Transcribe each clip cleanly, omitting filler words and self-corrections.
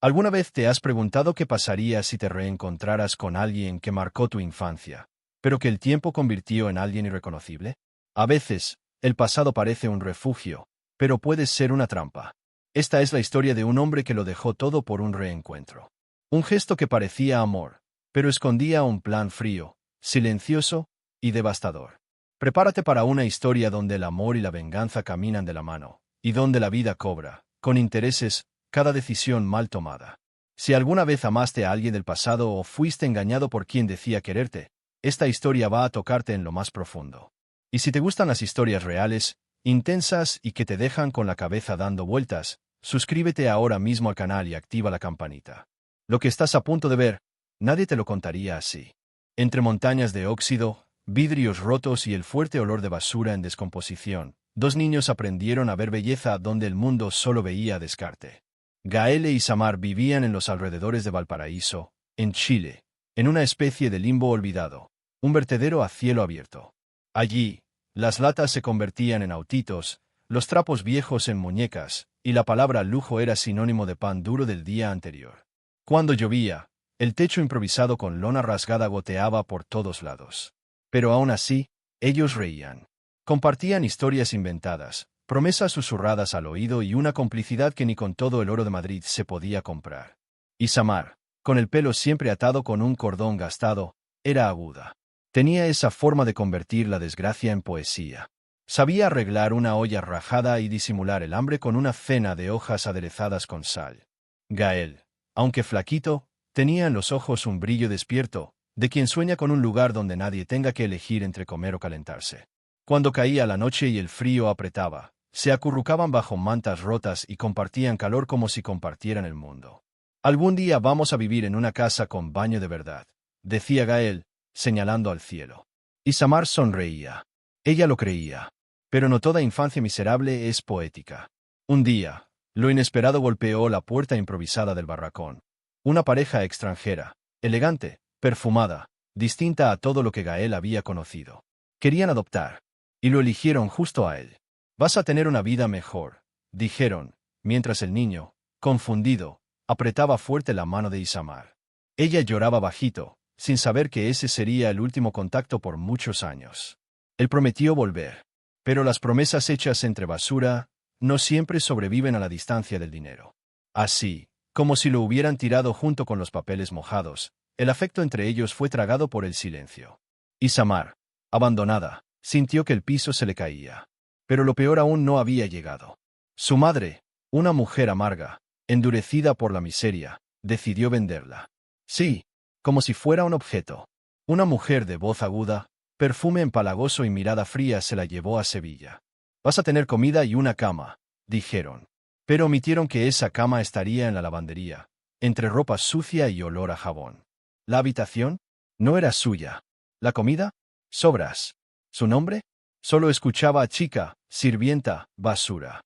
¿Alguna vez te has preguntado qué pasaría si te reencontraras con alguien que marcó tu infancia, pero que el tiempo convirtió en alguien irreconocible? A veces, el pasado parece un refugio, pero puede ser una trampa. Esta es la historia de un hombre que lo dejó todo por un reencuentro. Un gesto que parecía amor, pero escondía un plan frío, silencioso y devastador. Prepárate para una historia donde el amor y la venganza caminan de la mano, y donde la vida cobra, con intereses, cada decisión mal tomada. Si alguna vez amaste a alguien del pasado o fuiste engañado por quien decía quererte, esta historia va a tocarte en lo más profundo. Y si te gustan las historias reales, intensas y que te dejan con la cabeza dando vueltas, suscríbete ahora mismo al canal y activa la campanita. Lo que estás a punto de ver, nadie te lo contaría así. Entre montañas de óxido, vidrios rotos y el fuerte olor de basura en descomposición, dos niños aprendieron a ver belleza donde el mundo solo veía descarte. Gael e Isamar vivían en los alrededores de Valparaíso, en Chile, en una especie de limbo olvidado, un vertedero a cielo abierto. Allí, las latas se convertían en autitos, los trapos viejos en muñecas, y la palabra lujo era sinónimo de pan duro del día anterior. Cuando llovía, el techo improvisado con lona rasgada goteaba por todos lados. Pero aún así, ellos reían. Compartían historias inventadas, promesas susurradas al oído y una complicidad que ni con todo el oro de Madrid se podía comprar. Isamar, con el pelo siempre atado con un cordón gastado, era aguda. Tenía esa forma de convertir la desgracia en poesía. Sabía arreglar una olla rajada y disimular el hambre con una cena de hojas aderezadas con sal. Gael, aunque flaquito, tenía en los ojos un brillo despierto, de quien sueña con un lugar donde nadie tenga que elegir entre comer o calentarse. Cuando caía la noche y el frío apretaba, se acurrucaban bajo mantas rotas y compartían calor como si compartieran el mundo. Algún día vamos a vivir en una casa con baño de verdad, decía Gael, señalando al cielo. Isamar sonreía. Ella lo creía. Pero no toda infancia miserable es poética. Un día, lo inesperado golpeó la puerta improvisada del barracón. Una pareja extranjera, elegante, perfumada, distinta a todo lo que Gael había conocido. Querían adoptar. Y lo eligieron justo a él. Vas a tener una vida mejor, dijeron, mientras el niño, confundido, apretaba fuerte la mano de Isamar. Ella lloraba bajito, sin saber que ese sería el último contacto por muchos años. Él prometió volver. Pero las promesas hechas entre basura no siempre sobreviven a la distancia del dinero. Así, como si lo hubieran tirado junto con los papeles mojados, el afecto entre ellos fue tragado por el silencio. Isamar, abandonada, sintió que el piso se le caía. Pero lo peor aún no había llegado. Su madre, una mujer amarga, endurecida por la miseria, decidió venderla. Sí, como si fuera un objeto. Una mujer de voz aguda, perfume empalagoso y mirada fría se la llevó a Sevilla. Vas a tener comida y una cama, dijeron. Pero omitieron que esa cama estaría en la lavandería, entre ropa sucia y olor a jabón. La habitación no era suya. La comida, sobras. ¿Su nombre? Solo escuchaba a chica, sirvienta, basura.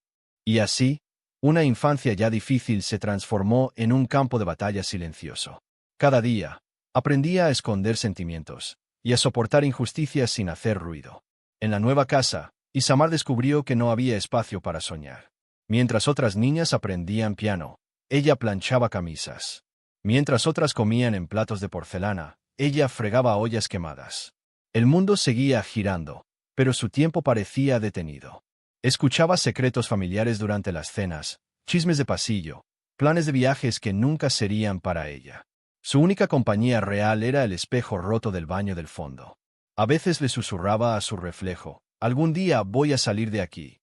Y así, una infancia ya difícil se transformó en un campo de batalla silencioso. Cada día, aprendía a esconder sentimientos y a soportar injusticias sin hacer ruido. En la nueva casa, Isamar descubrió que no había espacio para soñar. Mientras otras niñas aprendían piano, ella planchaba camisas. Mientras otras comían en platos de porcelana, ella fregaba ollas quemadas. El mundo seguía girando, pero su tiempo parecía detenido. Escuchaba secretos familiares durante las cenas, chismes de pasillo, planes de viajes que nunca serían para ella. Su única compañía real era el espejo roto del baño del fondo. A veces le susurraba a su reflejo, «Algún día voy a salir de aquí».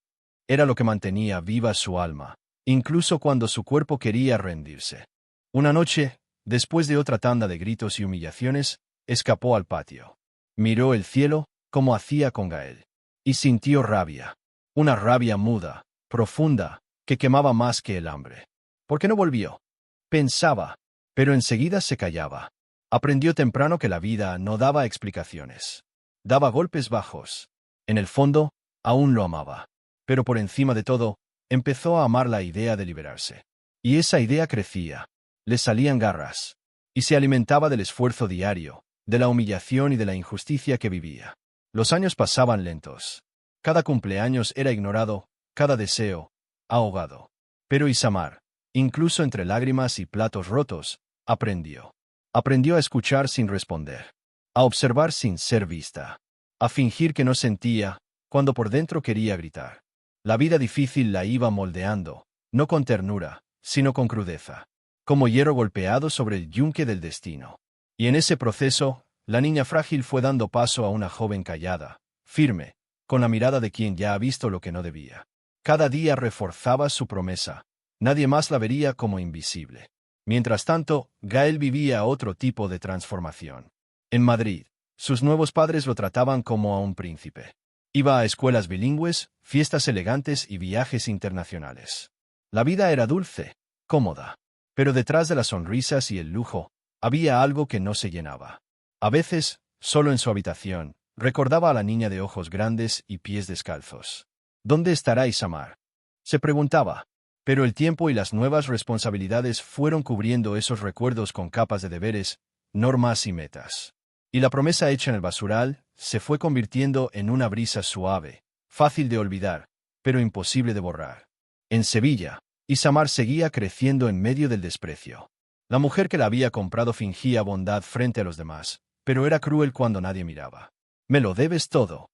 Era lo que mantenía viva su alma, incluso cuando su cuerpo quería rendirse. Una noche, después de otra tanda de gritos y humillaciones, escapó al patio. Miró el cielo, como hacía con Gael. Y sintió rabia. Una rabia muda, profunda, que quemaba más que el hambre. ¿Por qué no volvió? Pensaba, pero enseguida se callaba. Aprendió temprano que la vida no daba explicaciones. Daba golpes bajos. En el fondo, aún lo amaba. Pero por encima de todo, empezó a amar la idea de liberarse. Y esa idea crecía. Le salían garras. Y se alimentaba del esfuerzo diario, de la humillación y de la injusticia que vivía. Los años pasaban lentos. Cada cumpleaños era ignorado, cada deseo, ahogado. Pero Isamar, Incluso entre lágrimas y platos rotos, aprendió. Aprendió a escuchar sin responder, a observar sin ser vista, a fingir que no sentía, cuando por dentro quería gritar. La vida difícil la iba moldeando, no con ternura, sino con crudeza, como hierro golpeado sobre el yunque del destino. Y en ese proceso, la niña frágil fue dando paso a una joven callada, firme, con la mirada de quien ya ha visto lo que no debía. Cada día reforzaba su promesa. Nadie más la vería como invisible. Mientras tanto, Gael vivía otro tipo de transformación. En Madrid, sus nuevos padres lo trataban como a un príncipe. Iba a escuelas bilingües, fiestas elegantes y viajes internacionales. La vida era dulce, cómoda. Pero detrás de las sonrisas y el lujo, había algo que no se llenaba. A veces, solo en su habitación, recordaba a la niña de ojos grandes y pies descalzos. ¿Dónde estará Isamar? Se preguntaba. Pero el tiempo y las nuevas responsabilidades fueron cubriendo esos recuerdos con capas de deberes, normas y metas. Y la promesa hecha en el basural se fue convirtiendo en una brisa suave, fácil de olvidar, pero imposible de borrar. En Sevilla, Isamar seguía creciendo en medio del desprecio. La mujer que la había comprado fingía bondad frente a los demás, pero era cruel cuando nadie miraba. «Me lo debes todo»,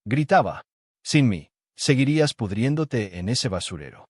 gritaba. «Sin mí, seguirías pudriéndote en ese basurero».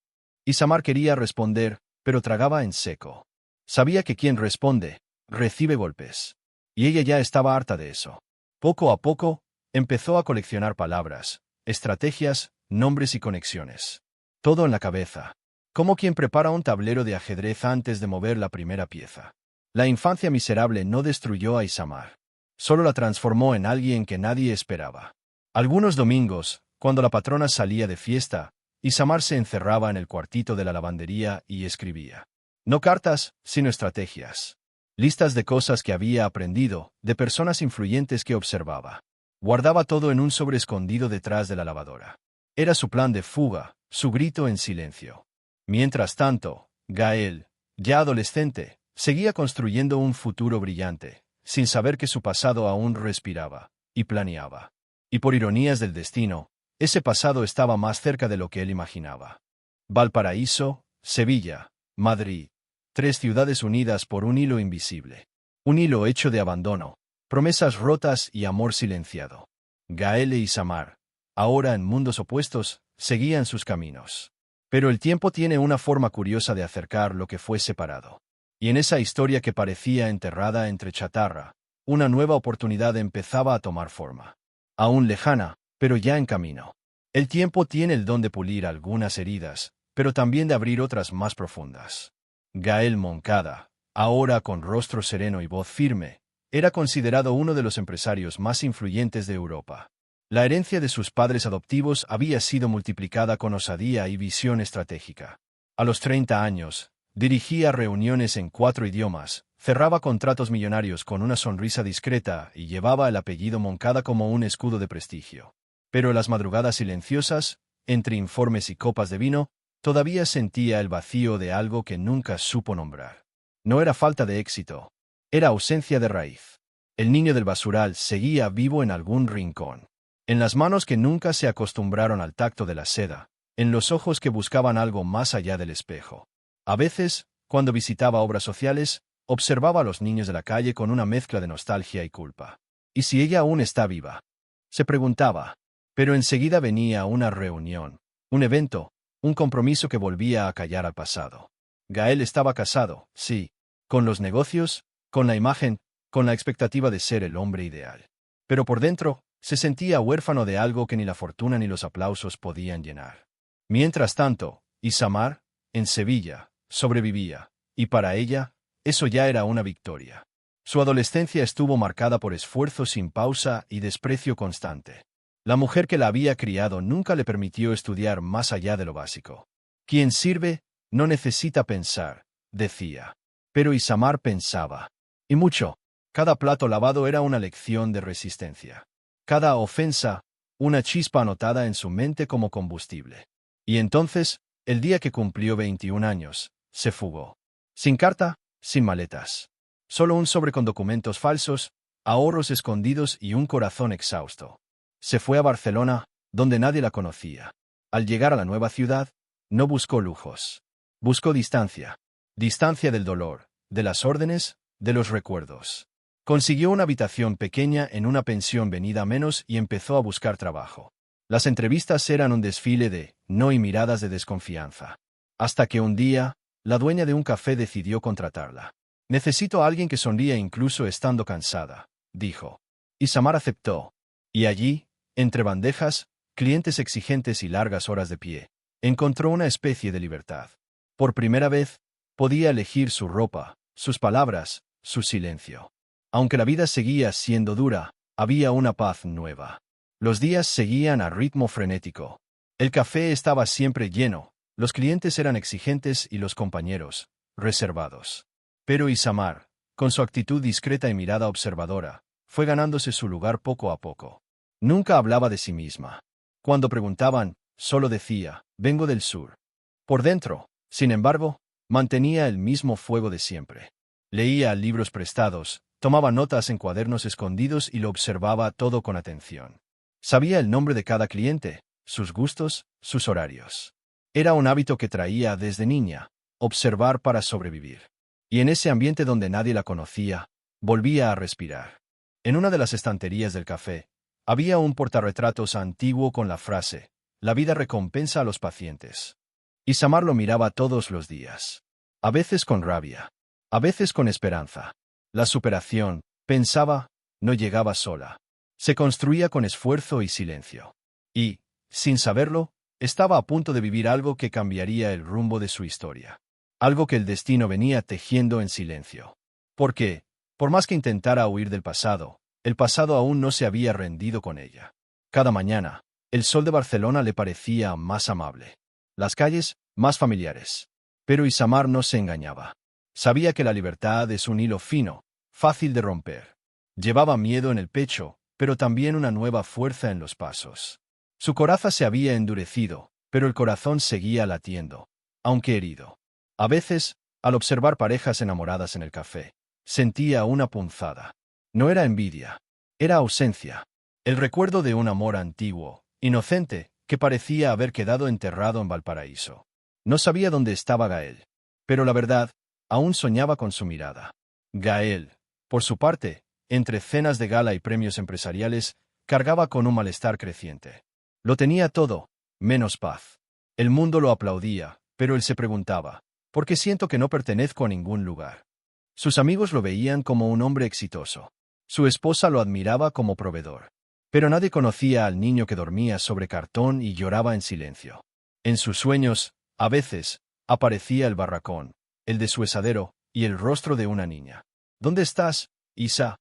Isamar quería responder, pero tragaba en seco. Sabía que quien responde, recibe golpes. Y ella ya estaba harta de eso. Poco a poco, empezó a coleccionar palabras, estrategias, nombres y conexiones. Todo en la cabeza. Como quien prepara un tablero de ajedrez antes de mover la primera pieza. La infancia miserable no destruyó a Isamar. Solo la transformó en alguien que nadie esperaba. Algunos domingos, cuando la patrona salía de fiesta, Isamar se encerraba en el cuartito de la lavandería y escribía. No cartas, sino estrategias. Listas de cosas que había aprendido, de personas influyentes que observaba. Guardaba todo en un sobre escondido detrás de la lavadora. Era su plan de fuga, su grito en silencio. Mientras tanto, Gael, ya adolescente, seguía construyendo un futuro brillante, sin saber que su pasado aún respiraba, y planeaba. Y por ironías del destino, ese pasado estaba más cerca de lo que él imaginaba. Valparaíso, Sevilla, Madrid. 3 ciudades unidas por un hilo invisible. Un hilo hecho de abandono, promesas rotas y amor silenciado. Gael e Isamar, ahora en mundos opuestos, seguían sus caminos. Pero el tiempo tiene una forma curiosa de acercar lo que fue separado. Y en esa historia que parecía enterrada entre chatarra, una nueva oportunidad empezaba a tomar forma. Aún lejana, pero ya en camino. El tiempo tiene el don de pulir algunas heridas, pero también de abrir otras más profundas. Gael Moncada, ahora con rostro sereno y voz firme, era considerado uno de los empresarios más influyentes de Europa. La herencia de sus padres adoptivos había sido multiplicada con osadía y visión estratégica. A los 30 años, dirigía reuniones en 4 idiomas, cerraba contratos millonarios con una sonrisa discreta y llevaba el apellido Moncada como un escudo de prestigio. Pero en las madrugadas silenciosas, entre informes y copas de vino, todavía sentía el vacío de algo que nunca supo nombrar. No era falta de éxito, era ausencia de raíz. El niño del basural seguía vivo en algún rincón. En las manos que nunca se acostumbraron al tacto de la seda, en los ojos que buscaban algo más allá del espejo. A veces, cuando visitaba obras sociales, observaba a los niños de la calle con una mezcla de nostalgia y culpa. ¿Y si ella aún está viva?, se preguntaba. Pero enseguida venía una reunión, un evento, un compromiso que volvía a callar al pasado. Gael estaba casado, sí, con los negocios, con la imagen, con la expectativa de ser el hombre ideal. Pero por dentro, se sentía huérfano de algo que ni la fortuna ni los aplausos podían llenar. Mientras tanto, Isamar, en Sevilla, sobrevivía, y para ella, eso ya era una victoria. Su adolescencia estuvo marcada por esfuerzo sin pausa y desprecio constante. La mujer que la había criado nunca le permitió estudiar más allá de lo básico. Quien sirve, no necesita pensar, decía. Pero Isamar pensaba. Y mucho. Cada plato lavado era una lección de resistencia. Cada ofensa, una chispa anotada en su mente como combustible. Y entonces, el día que cumplió 21 años, se fugó. Sin carta, sin maletas. Solo un sobre con documentos falsos, ahorros escondidos y un corazón exhausto. Se fue a Barcelona, donde nadie la conocía. Al llegar a la nueva ciudad, no buscó lujos. Buscó distancia. Distancia del dolor, de las órdenes, de los recuerdos. Consiguió una habitación pequeña en una pensión venida a menos y empezó a buscar trabajo. Las entrevistas eran un desfile de no y miradas de desconfianza. Hasta que un día, la dueña de un café decidió contratarla. «Necesito a alguien que sonría incluso estando cansada», dijo. Isamar aceptó. Y allí, entre bandejas, clientes exigentes y largas horas de pie, encontró una especie de libertad. Por primera vez, podía elegir su ropa, sus palabras, su silencio. Aunque la vida seguía siendo dura, había una paz nueva. Los días seguían a ritmo frenético. El café estaba siempre lleno, los clientes eran exigentes y los compañeros, reservados. Pero Isamar, con su actitud discreta y mirada observadora, fue ganándose su lugar poco a poco. Nunca hablaba de sí misma. Cuando preguntaban, solo decía, vengo del sur. Por dentro, sin embargo, mantenía el mismo fuego de siempre. Leía libros prestados, tomaba notas en cuadernos escondidos y lo observaba todo con atención. Sabía el nombre de cada cliente, sus gustos, sus horarios. Era un hábito que traía desde niña, observar para sobrevivir. Y en ese ambiente donde nadie la conocía, volvía a respirar. En una de las estanterías del café, había un portarretratos antiguo con la frase, «La vida recompensa a los pacientes». Isamar lo miraba todos los días. A veces con rabia, a veces con esperanza. La superación, pensaba, no llegaba sola. Se construía con esfuerzo y silencio. Y, sin saberlo, estaba a punto de vivir algo que cambiaría el rumbo de su historia. Algo que el destino venía tejiendo en silencio. Porque, por más que intentara huir del pasado, el pasado aún no se había rendido con ella. Cada mañana, el sol de Barcelona le parecía más amable. Las calles, más familiares. Pero Isamar no se engañaba. Sabía que la libertad es un hilo fino, fácil de romper. Llevaba miedo en el pecho, pero también una nueva fuerza en los pasos. Su coraza se había endurecido, pero el corazón seguía latiendo, aunque herido. A veces, al observar parejas enamoradas en el café, sentía una punzada. No era envidia, era ausencia. El recuerdo de un amor antiguo, inocente, que parecía haber quedado enterrado en Valparaíso. No sabía dónde estaba Gael. Pero la verdad, aún soñaba con su mirada. Gael, por su parte, entre cenas de gala y premios empresariales, cargaba con un malestar creciente. Lo tenía todo, menos paz. El mundo lo aplaudía, pero él se preguntaba, ¿por qué siento que no pertenezco a ningún lugar? Sus amigos lo veían como un hombre exitoso. Su esposa lo admiraba como proveedor. Pero nadie conocía al niño que dormía sobre cartón y lloraba en silencio. En sus sueños, a veces, aparecía el barracón, el deshuesadero y el rostro de una niña. ¿Dónde estás, Isa?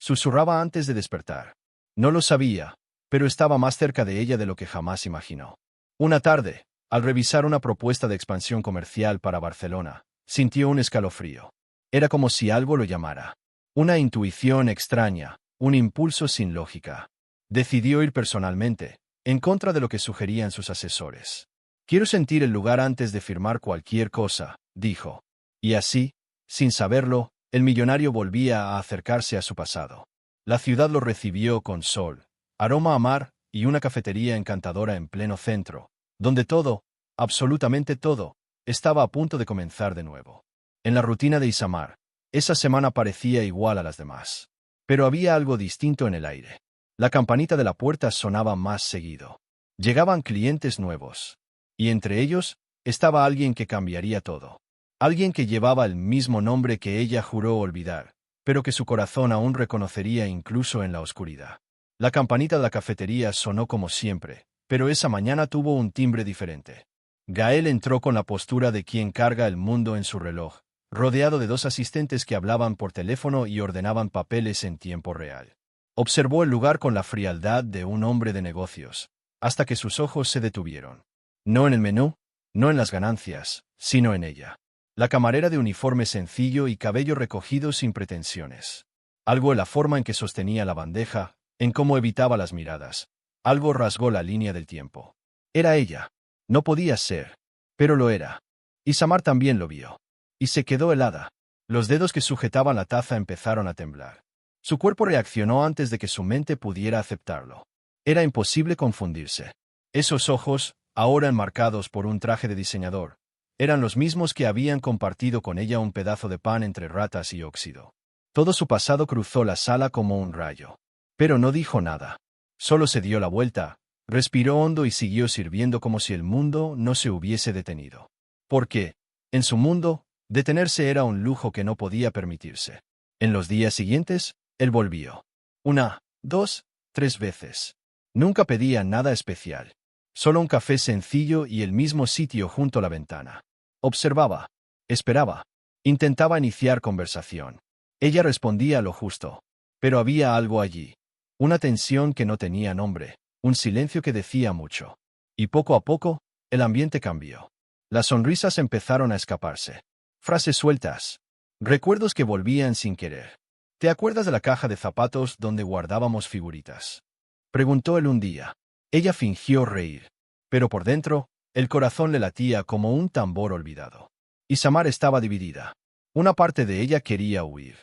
Susurraba antes de despertar. No lo sabía, pero estaba más cerca de ella de lo que jamás imaginó. Una tarde, al revisar una propuesta de expansión comercial para Barcelona, sintió un escalofrío. Era como si algo lo llamara. Una intuición extraña, un impulso sin lógica. Decidió ir personalmente, en contra de lo que sugerían sus asesores. Quiero sentir el lugar antes de firmar cualquier cosa, dijo. Y así, sin saberlo, el millonario volvía a acercarse a su pasado. La ciudad lo recibió con sol, aroma a mar y una cafetería encantadora en pleno centro, donde todo, absolutamente todo, estaba a punto de comenzar de nuevo. En la rutina de Isamar, esa semana parecía igual a las demás. Pero había algo distinto en el aire. La campanita de la puerta sonaba más seguido. Llegaban clientes nuevos. Y entre ellos, estaba alguien que cambiaría todo. Alguien que llevaba el mismo nombre que ella juró olvidar, pero que su corazón aún reconocería incluso en la oscuridad. La campanita de la cafetería sonó como siempre, pero esa mañana tuvo un timbre diferente. Gael entró con la postura de quien carga el mundo en su reloj, rodeado de dos asistentes que hablaban por teléfono y ordenaban papeles en tiempo real. Observó el lugar con la frialdad de un hombre de negocios, hasta que sus ojos se detuvieron. No en el menú, no en las ganancias, sino en ella. La camarera de uniforme sencillo y cabello recogido sin pretensiones. Algo en la forma en que sostenía la bandeja, en cómo evitaba las miradas. Algo rasgó la línea del tiempo. Era ella. No podía ser. Pero lo era. Isamar también lo vio. Y se quedó helada. Los dedos que sujetaban la taza empezaron a temblar. Su cuerpo reaccionó antes de que su mente pudiera aceptarlo. Era imposible confundirse. Esos ojos, ahora enmarcados por un traje de diseñador, Eran los mismos que habían compartido con ella un pedazo de pan entre ratas y óxido. Todo su pasado cruzó la sala como un rayo. Pero no dijo nada. Solo se dio la vuelta, respiró hondo y siguió sirviendo como si el mundo no se hubiese detenido. Porque, en su mundo, detenerse era un lujo que no podía permitirse. En los días siguientes, él volvió. 1, 2, 3 veces. Nunca pedía nada especial. Solo un café sencillo y el mismo sitio junto a la ventana. Observaba. Esperaba. Intentaba iniciar conversación. Ella respondía lo justo. Pero había algo allí. Una tensión que no tenía nombre. Un silencio que decía mucho. Y poco a poco, el ambiente cambió. Las sonrisas empezaron a escaparse. Frases sueltas. Recuerdos que volvían sin querer. ¿Te acuerdas de la caja de zapatos donde guardábamos figuritas? Preguntó él un día. Ella fingió reír. Pero por dentro, el corazón le latía como un tambor olvidado. Isamar estaba dividida. Una parte de ella quería huir.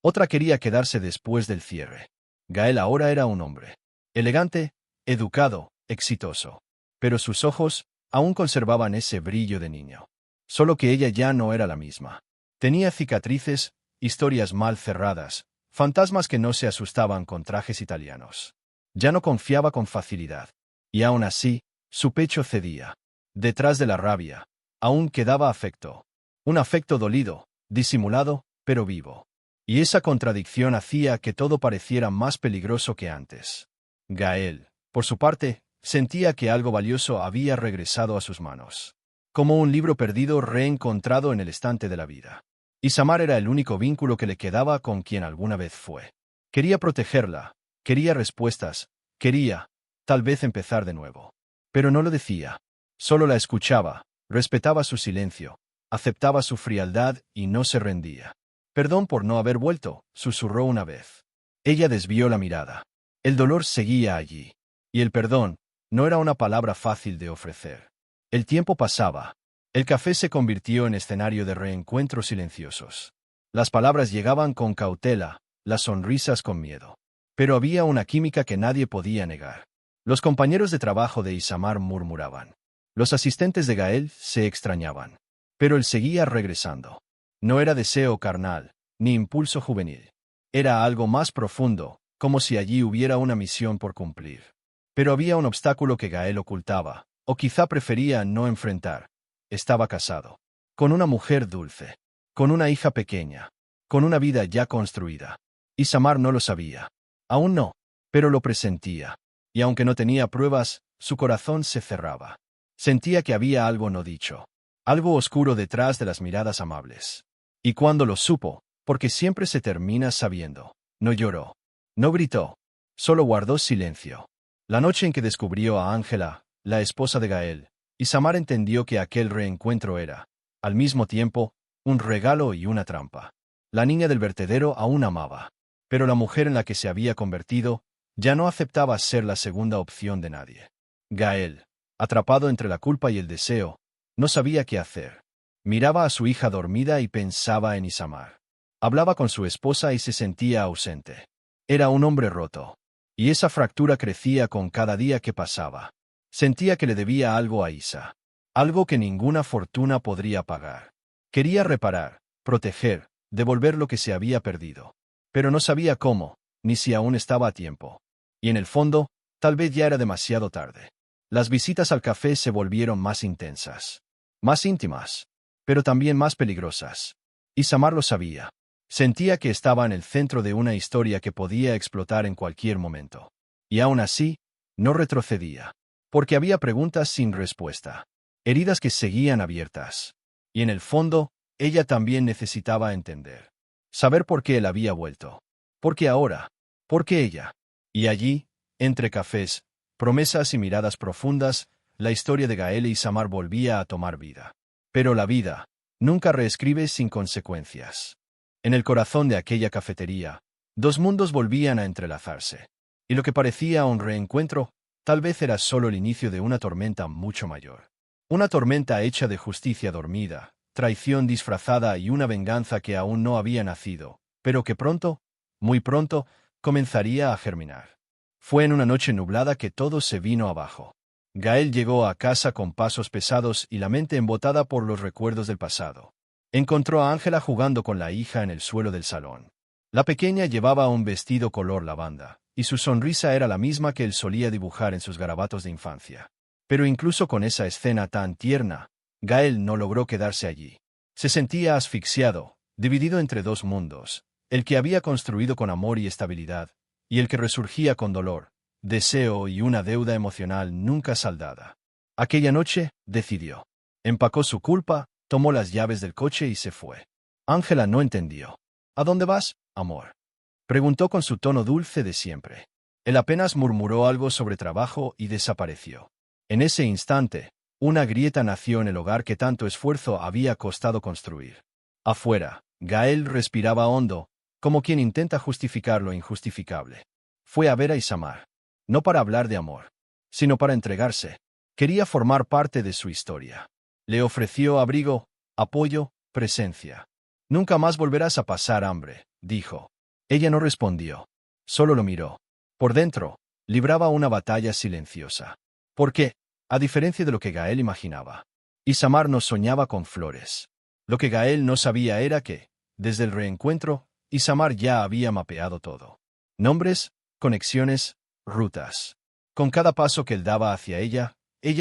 Otra quería quedarse después del cierre. Gael ahora era un hombre. Elegante, educado, exitoso. Pero sus ojos aún conservaban ese brillo de niño. Solo que ella ya no era la misma. Tenía cicatrices, historias mal cerradas, fantasmas que no se asustaban con trajes italianos. Ya no confiaba con facilidad. Y aún así, su pecho cedía. Detrás de la rabia, aún quedaba afecto. Un afecto dolido, disimulado, pero vivo. Y esa contradicción hacía que todo pareciera más peligroso que antes. Gael, por su parte, sentía que algo valioso había regresado a sus manos. Como un libro perdido reencontrado en el estante de la vida. Isamar era el único vínculo que le quedaba con quien alguna vez fue. Quería protegerla, quería respuestas, quería, tal vez empezar de nuevo. Pero no lo decía. Solo la escuchaba, respetaba su silencio, aceptaba su frialdad y no se rendía. Perdón por no haber vuelto, susurró una vez. Ella desvió la mirada. El dolor seguía allí. Y el perdón no era una palabra fácil de ofrecer. El tiempo pasaba. El café se convirtió en escenario de reencuentros silenciosos. Las palabras llegaban con cautela, las sonrisas con miedo. Pero había una química que nadie podía negar. Los compañeros de trabajo de Isamar murmuraban. Los asistentes de Gael se extrañaban. Pero él seguía regresando. No era deseo carnal, ni impulso juvenil. Era algo más profundo, como si allí hubiera una misión por cumplir. Pero había un obstáculo que Gael ocultaba, o quizá prefería no enfrentar. Estaba casado. Con una mujer dulce. Con una hija pequeña. Con una vida ya construida. Isamar no lo sabía. Aún no, pero lo presentía. Y aunque no tenía pruebas, su corazón se cerraba. Sentía que había algo no dicho. Algo oscuro detrás de las miradas amables. Y cuando lo supo, porque siempre se termina sabiendo, no lloró. No gritó. Solo guardó silencio. La noche en que descubrió a Ángela, la esposa de Gael, Isamar entendió que aquel reencuentro era, al mismo tiempo, un regalo y una trampa. La niña del vertedero aún amaba. Pero la mujer en la que se había convertido, ya no aceptaba ser la segunda opción de nadie. Gael, atrapado entre la culpa y el deseo, no sabía qué hacer. Miraba a su hija dormida y pensaba en Isamar. Hablaba con su esposa y se sentía ausente. Era un hombre roto. Y esa fractura crecía con cada día que pasaba. Sentía que le debía algo a Isa. Algo que ninguna fortuna podría pagar. Quería reparar, proteger, devolver lo que se había perdido. Pero no sabía cómo, ni si aún estaba a tiempo. Y en el fondo, tal vez ya era demasiado tarde. Las visitas al café se volvieron más intensas. Más íntimas. Pero también más peligrosas. Isamar lo sabía. Sentía que estaba en el centro de una historia que podía explotar en cualquier momento. Y aún así, no retrocedía. Porque había preguntas sin respuesta. Heridas que seguían abiertas. Y en el fondo, ella también necesitaba entender. Saber por qué él había vuelto. ¿Por qué ahora? ¿Por qué ella? Y allí, entre cafés, promesas y miradas profundas, la historia de Gael y Isamar volvía a tomar vida. Pero la vida nunca reescribe sin consecuencias. En el corazón de aquella cafetería, dos mundos volvían a entrelazarse. Y lo que parecía un reencuentro, tal vez era solo el inicio de una tormenta mucho mayor. Una tormenta hecha de justicia dormida, traición disfrazada y una venganza que aún no había nacido, pero que pronto, muy pronto, comenzaría a germinar. Fue en una noche nublada que todo se vino abajo. Gael llegó a casa con pasos pesados y la mente embotada por los recuerdos del pasado. Encontró a Ángela jugando con la hija en el suelo del salón. La pequeña llevaba un vestido color lavanda, y su sonrisa era la misma que él solía dibujar en sus garabatos de infancia. Pero incluso con esa escena tan tierna, Gael no logró quedarse allí. Se sentía asfixiado, dividido entre dos mundos, el que había construido con amor y estabilidad, y el que resurgía con dolor, deseo y una deuda emocional nunca saldada. Aquella noche, decidió. Empacó su culpa, tomó las llaves del coche y se fue. Ángela no entendió. ¿A dónde vas, amor?, preguntó con su tono dulce de siempre. Él apenas murmuró algo sobre trabajo y desapareció. En ese instante, una grieta nació en el hogar que tanto esfuerzo había costado construir. Afuera, Gael respiraba hondo, como quien intenta justificar lo injustificable. Fue a ver a Isamar. No para hablar de amor, sino para entregarse. Quería formar parte de su historia. Le ofreció abrigo, apoyo, presencia. «Nunca más volverás a pasar hambre», dijo. Ella no respondió. Solo lo miró. Por dentro, libraba una batalla silenciosa. Porque, a diferencia de lo que Gael imaginaba, Isamar no soñaba con flores. Lo que Gael no sabía era que, desde el reencuentro, Isamar ya había mapeado todo. Nombres, conexiones, rutas. Con cada paso que él daba hacia ella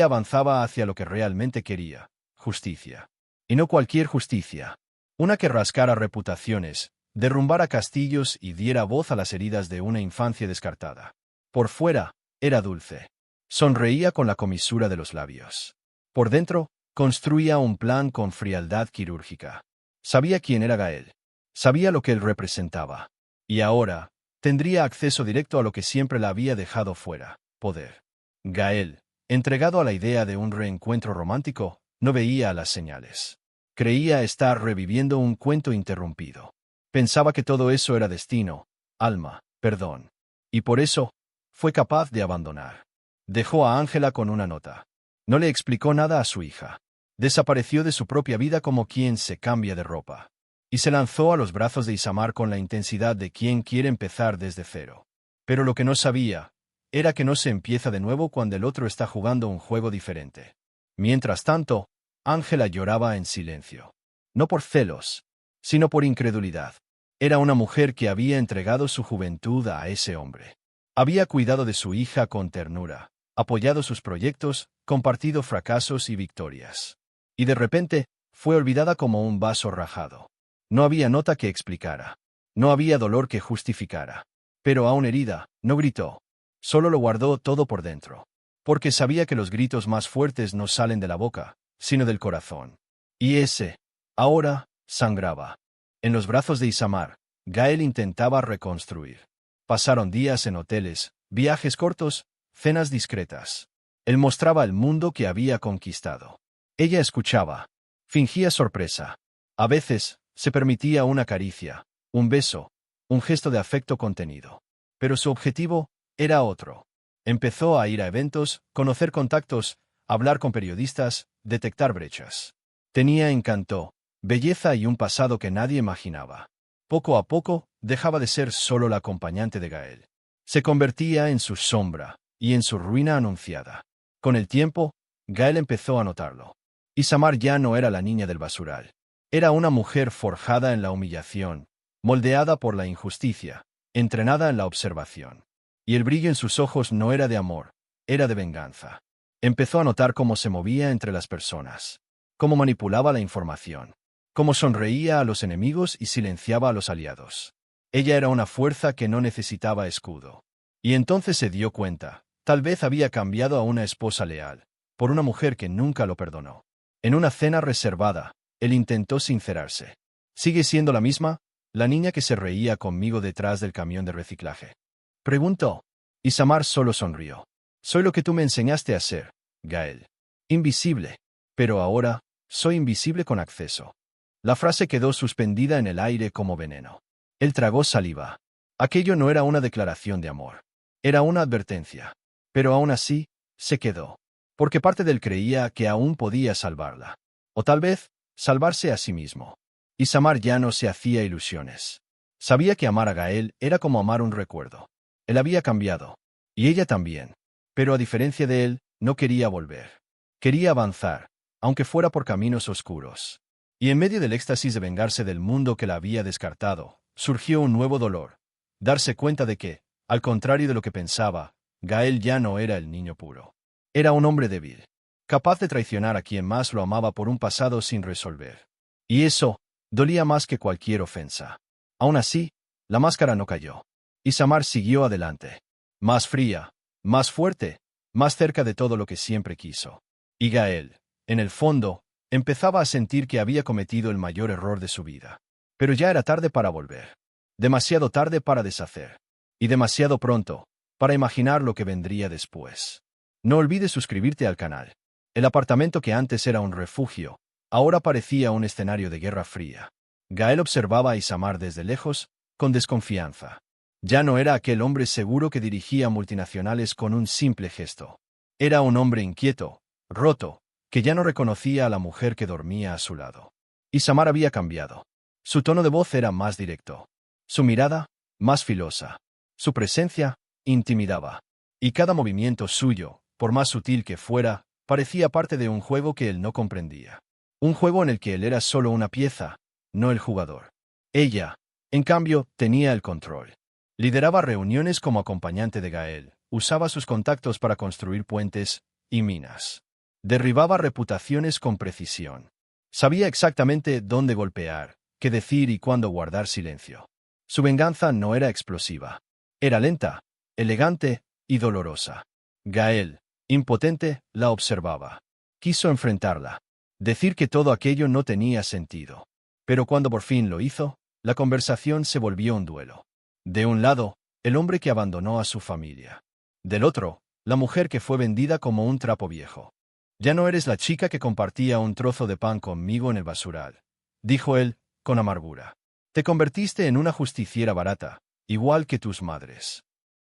avanzaba hacia lo que realmente quería, justicia. Y no cualquier justicia. Una que rascara reputaciones, derrumbara castillos y diera voz a las heridas de una infancia descartada. Por fuera, era dulce. Sonreía con la comisura de los labios. Por dentro, construía un plan con frialdad quirúrgica. Sabía quién era Gael. Sabía lo que él representaba. Y ahora, tendría acceso directo a lo que siempre la había dejado fuera: poder. Gael, entregado a la idea de un reencuentro romántico, no veía las señales. Creía estar reviviendo un cuento interrumpido. Pensaba que todo eso era destino, alma, perdón. Y por eso, fue capaz de abandonar. Dejó a Ángela con una nota. No le explicó nada a su hija. Desapareció de su propia vida como quien se cambia de ropa. Y se lanzó a los brazos de Isamar con la intensidad de quien quiere empezar desde cero. Pero lo que no sabía era que no se empieza de nuevo cuando el otro está jugando un juego diferente. Mientras tanto, Ángela lloraba en silencio. No por celos, sino por incredulidad. Era una mujer que había entregado su juventud a ese hombre. Había cuidado de su hija con ternura, apoyado sus proyectos, compartido fracasos y victorias. Y de repente, fue olvidada como un vaso rajado. No había nota que explicara. No había dolor que justificara. Pero aún herida, no gritó. Solo lo guardó todo por dentro. Porque sabía que los gritos más fuertes no salen de la boca, sino del corazón. Y ese, ahora, sangraba. En los brazos de Isamar, Gael intentaba reconstruir. Pasaron días en hoteles, viajes cortos, cenas discretas. Él mostraba el mundo que había conquistado. Ella escuchaba. Fingía sorpresa. A veces, se permitía una caricia, un beso, un gesto de afecto contenido. Pero su objetivo era otro. Empezó a ir a eventos, conocer contactos, hablar con periodistas, detectar brechas. Tenía encanto, belleza y un pasado que nadie imaginaba. Poco a poco, dejaba de ser solo la acompañante de Gael. Se convertía en su sombra, y en su ruina anunciada. Con el tiempo, Gael empezó a notarlo. Isamar ya no era la niña del basural. Era una mujer forjada en la humillación, moldeada por la injusticia, entrenada en la observación. Y el brillo en sus ojos no era de amor, era de venganza. Empezó a notar cómo se movía entre las personas, cómo manipulaba la información, cómo sonreía a los enemigos y silenciaba a los aliados. Ella era una fuerza que no necesitaba escudo. Y entonces se dio cuenta, tal vez había cambiado a una esposa leal, por una mujer que nunca lo perdonó. En una cena reservada, él intentó sincerarse. ¿Sigue siendo la misma, la niña que se reía conmigo detrás del camión de reciclaje?, preguntó. Isamar solo sonrió. Soy lo que tú me enseñaste a ser, Gael. Invisible. Pero ahora, soy invisible con acceso. La frase quedó suspendida en el aire como veneno. Él tragó saliva. Aquello no era una declaración de amor. Era una advertencia. Pero aún así, se quedó. Porque parte de él creía que aún podía salvarla. O tal vez, salvarse a sí mismo. Isamar ya no se hacía ilusiones. Sabía que amar a Gael era como amar un recuerdo. Él había cambiado. Y ella también. Pero a diferencia de él, no quería volver. Quería avanzar, aunque fuera por caminos oscuros. Y en medio del éxtasis de vengarse del mundo que la había descartado, surgió un nuevo dolor. Darse cuenta de que, al contrario de lo que pensaba, Gael ya no era el niño puro. Era un hombre débil, capaz de traicionar a quien más lo amaba por un pasado sin resolver. Y eso dolía más que cualquier ofensa. Aún así, la máscara no cayó. Isamar siguió adelante. Más fría, más fuerte, más cerca de todo lo que siempre quiso. Y Gael, en el fondo, empezaba a sentir que había cometido el mayor error de su vida. Pero ya era tarde para volver. Demasiado tarde para deshacer. Y demasiado pronto para imaginar lo que vendría después. No olvides suscribirte al canal. El apartamento que antes era un refugio, ahora parecía un escenario de guerra fría. Gael observaba a Isamar desde lejos, con desconfianza. Ya no era aquel hombre seguro que dirigía multinacionales con un simple gesto. Era un hombre inquieto, roto, que ya no reconocía a la mujer que dormía a su lado. Isamar había cambiado. Su tono de voz era más directo. Su mirada, más filosa. Su presencia, intimidaba. Y cada movimiento suyo, por más sutil que fuera, parecía parte de un juego que él no comprendía. Un juego en el que él era solo una pieza, no el jugador. Ella, en cambio, tenía el control. Lideraba reuniones como acompañante de Gael, usaba sus contactos para construir puentes y minas. Derribaba reputaciones con precisión. Sabía exactamente dónde golpear, qué decir y cuándo guardar silencio. Su venganza no era explosiva. Era lenta, elegante y dolorosa. Gael, impotente, la observaba. Quiso enfrentarla. Decir que todo aquello no tenía sentido. Pero cuando por fin lo hizo, la conversación se volvió un duelo. De un lado, el hombre que abandonó a su familia. Del otro, la mujer que fue vendida como un trapo viejo. «Ya no eres la chica que compartía un trozo de pan conmigo en el basural», dijo él, con amargura. «Te convertiste en una justiciera barata, igual que tus madres».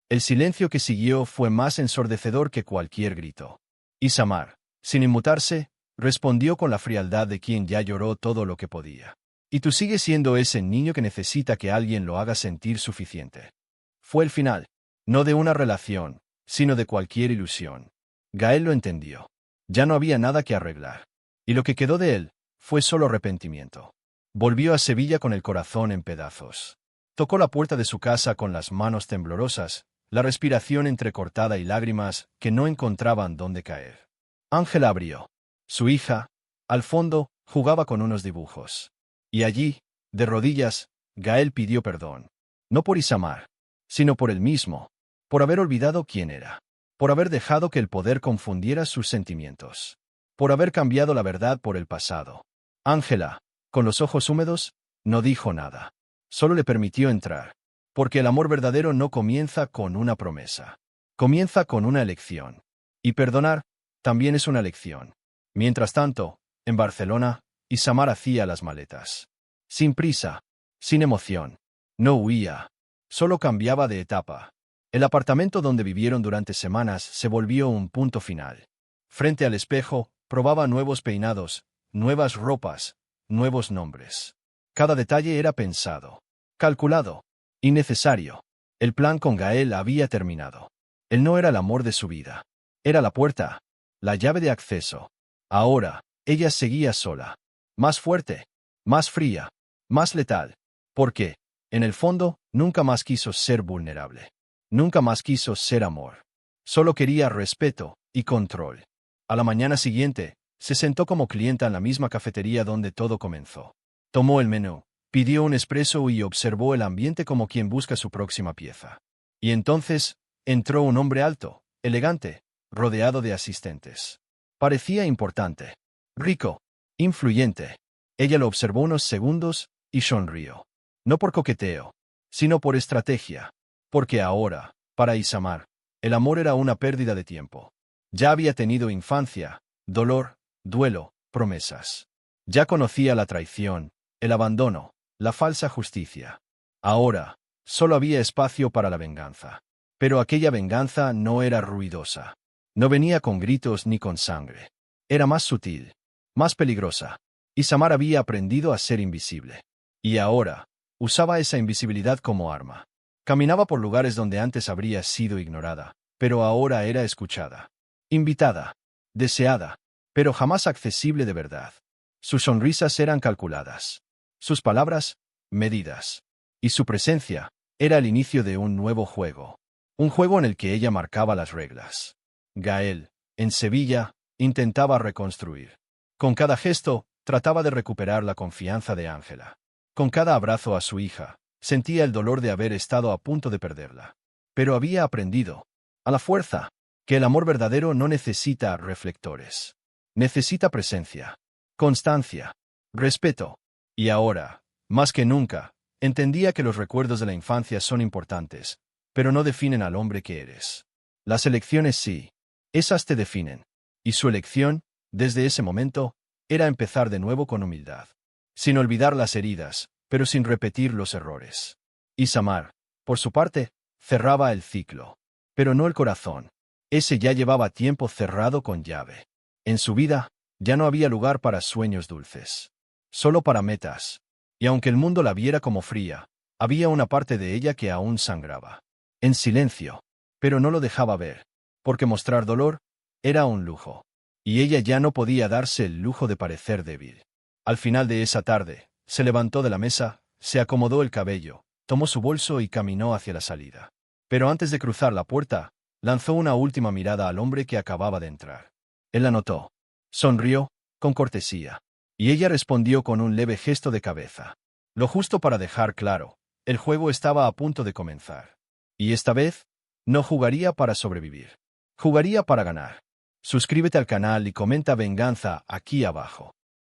El silencio que siguió fue más ensordecedor que cualquier grito. Isamar, sin inmutarse, respondió con la frialdad de quien ya lloró todo lo que podía. «Y tú sigues siendo ese niño que necesita que alguien lo haga sentir suficiente». Fue el final, no de una relación, sino de cualquier ilusión. Gael lo entendió. Ya no había nada que arreglar. Y lo que quedó de él fue solo arrepentimiento. Volvió a Sevilla con el corazón en pedazos. Tocó la puerta de su casa con las manos temblorosas, la respiración entrecortada y lágrimas que no encontraban dónde caer. Ángela abrió. Su hija, al fondo, jugaba con unos dibujos. Y allí, de rodillas, Gael pidió perdón. No por Isamar, sino por él mismo, por haber olvidado quién era, por haber dejado que el poder confundiera sus sentimientos, por haber cambiado la verdad por el pasado. Ángela, con los ojos húmedos, no dijo nada. Solo le permitió entrar, porque el amor verdadero no comienza con una promesa. Comienza con una elección. Y perdonar también es una elección. Mientras tanto, en Barcelona, Isamar hacía las maletas. Sin prisa, sin emoción. No huía. Solo cambiaba de etapa. El apartamento donde vivieron durante semanas se volvió un punto final. Frente al espejo, probaba nuevos peinados, nuevas ropas, nuevos nombres. Cada detalle era pensado, calculado, innecesario. El plan con Gael había terminado. Él no era el amor de su vida. Era la puerta, la llave de acceso. Ahora, ella seguía sola. Más fuerte, más fría, más letal. Porque, en el fondo, nunca más quiso ser vulnerable. Nunca más quiso ser amor. Solo quería respeto y control. A la mañana siguiente, se sentó como clienta en la misma cafetería donde todo comenzó. Tomó el menú, pidió un espresso y observó el ambiente como quien busca su próxima pieza. Y entonces, entró un hombre alto, elegante, rodeado de asistentes. Parecía importante, rico, influyente. Ella lo observó unos segundos y sonrió. No por coqueteo, sino por estrategia. Porque ahora, para Isamar, el amor era una pérdida de tiempo. Ya había tenido infancia, dolor, duelo, promesas. Ya conocía la traición, el abandono, la falsa justicia. Ahora, solo había espacio para la venganza. Pero aquella venganza no era ruidosa. No venía con gritos ni con sangre. Era más sutil, más peligrosa. Isamar había aprendido a ser invisible. Y ahora, usaba esa invisibilidad como arma. Caminaba por lugares donde antes habría sido ignorada, pero ahora era escuchada. Invitada. Deseada. Pero jamás accesible de verdad. Sus sonrisas eran calculadas. Sus palabras, medidas. Y su presencia, era el inicio de un nuevo juego. Un juego en el que ella marcaba las reglas. Gael, en Sevilla, intentaba reconstruir. Con cada gesto, trataba de recuperar la confianza de Ángela. Con cada abrazo a su hija, sentía el dolor de haber estado a punto de perderla. Pero había aprendido, a la fuerza, que el amor verdadero no necesita reflectores. Necesita presencia, constancia, respeto. Y ahora, más que nunca, entendía que los recuerdos de la infancia son importantes, pero no definen al hombre que eres. Las elecciones sí. Esas te definen. Y su elección, desde ese momento, era empezar de nuevo con humildad. Sin olvidar las heridas, pero sin repetir los errores. Isamar, por su parte, cerraba el ciclo. Pero no el corazón. Ese ya llevaba tiempo cerrado con llave. En su vida, ya no había lugar para sueños dulces. Solo para metas. Y aunque el mundo la viera como fría, había una parte de ella que aún sangraba. En silencio. Pero no lo dejaba ver. Porque mostrar dolor era un lujo. Y ella ya no podía darse el lujo de parecer débil. Al final de esa tarde, se levantó de la mesa, se acomodó el cabello, tomó su bolso y caminó hacia la salida. Pero antes de cruzar la puerta, lanzó una última mirada al hombre que acababa de entrar. Él la notó. Sonrió, con cortesía. Y ella respondió con un leve gesto de cabeza. Lo justo para dejar claro, el juego estaba a punto de comenzar. Y esta vez, no jugaría para sobrevivir. Jugaría para ganar. Suscríbete al canal y comenta venganza aquí abajo.